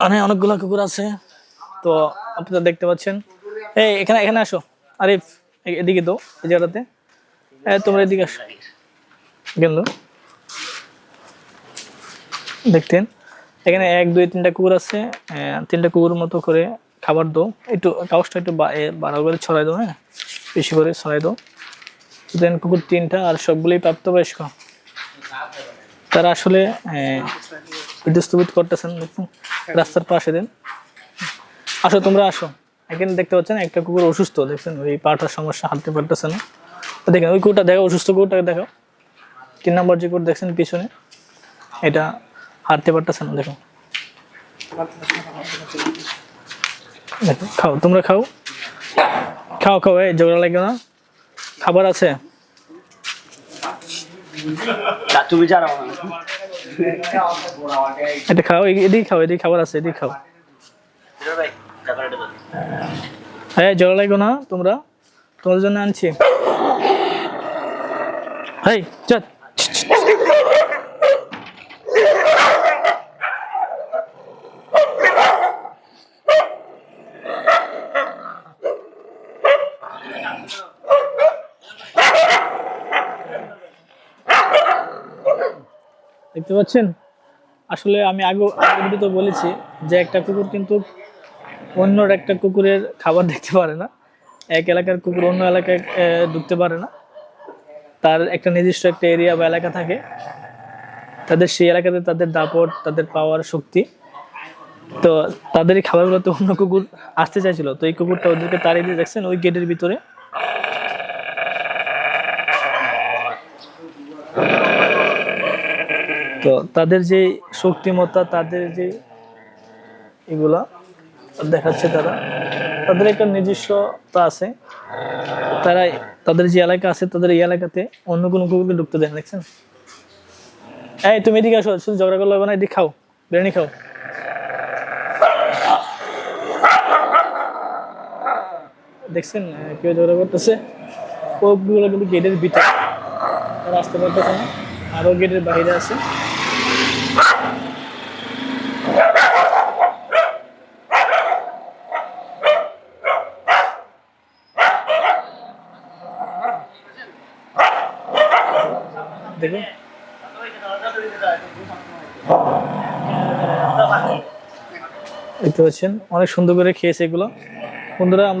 অনেকগুলো কুকুর আছে। তো আপনারা দেখতে পাচ্ছেন। এই এখানে এখানে আসো আরিফ, এদিকে তো এই জায়গাতে। তোমরা এদিকে আসো গেল। দেখতেন এখানে 1 2 3টা কুকুর আছে। 3টা কুকুর মতো করে খাবার দাও। একটু কাগজটা একটু বাড়া করে ছড়াই দাও, হ্যাঁ বেশি করে ছড়াই দাও। দেন কুকুর 3টা আর সবগুলোই প্রাপ্তবয়স্ক। তারা আসলে বিদ্যুৎ করতেছেন, দেখুন রাস্তার পাশে। দেন আসো, তোমরা আসো। এখানে দেখতে পাচ্ছেন একটা কুকুর অসুস্থ, দেখছেন ওই পাটার সমস্যা, হাঁটতে পারতেছে না। দেখেন ওই কুকুরটা দেখো, অসুস্থ কুকুরটাকে দেখো। 3 নম্বর যে কুকুর দেখছেন পিছনে, এটা হাঁটতে পারতেছে না। দেখো দেখো, খাও তোমরা, খাও খাও খাও, এই ঝগড়া লাগে না, খাবার আছে। এটা খাও, এদিকে খাও, এদিকে খাবার আছে, এদিকে খাও। হ্যাঁ ঝগড়া লাগো না তোমরা, তোমাদের জন্য আনছি। এই চল। দেখতে পাচ্ছেন, আসলে আমি আগে তো বলেছি যে একটা কুকুর কিন্তু অন্য একটা কুকুরের খাবার দেখতে পারে না। এক এলাকার কুকুর অন্য এলাকায় ঢুকতে পারে না। তার একটা নির্দিষ্ট একটা এরিয়া বা এলাকা থাকে, তাদের সেই এলাকাতে তাদের দাপট, তাদের পাওয়ার শক্তি। তো তাদের এই খাবারগুলোতে অন্য কুকুর আসতে চাইছিল, তো এই কুকুরটা ওদেরকে তাড়িয়ে দিয়ে, দেখছেন ওই গেটের ভিতরে। তো তাদের যে শক্তিমত্তা, তাদের যে এগুলা দেখাচ্ছে, তাদের একটা নিজস্বতা আছে। তারা তাদের যে এলাকা আছে, তাদের এই এলাকাতে অন্য কোনো কুকুরকে ঢুকতে দেয় না, দেখছেন। এই তুমি এদিকে আসো, শুধু ঝগড়া করলে হবে না, এদিকে খাও, বিরিয়ানি খাও। দেখছেন কেউ ঝগড়া করতেছে, ওগুলো কিন্তু গেটের ভিতরে, তারা আসতে পারতেছে না, আরো গেটের বাইরে আছে। দেখুন দেখতে পাচ্ছেন, অনেক সুন্দর করে খেয়েছে এগুলো। বন্ধুরা আমরা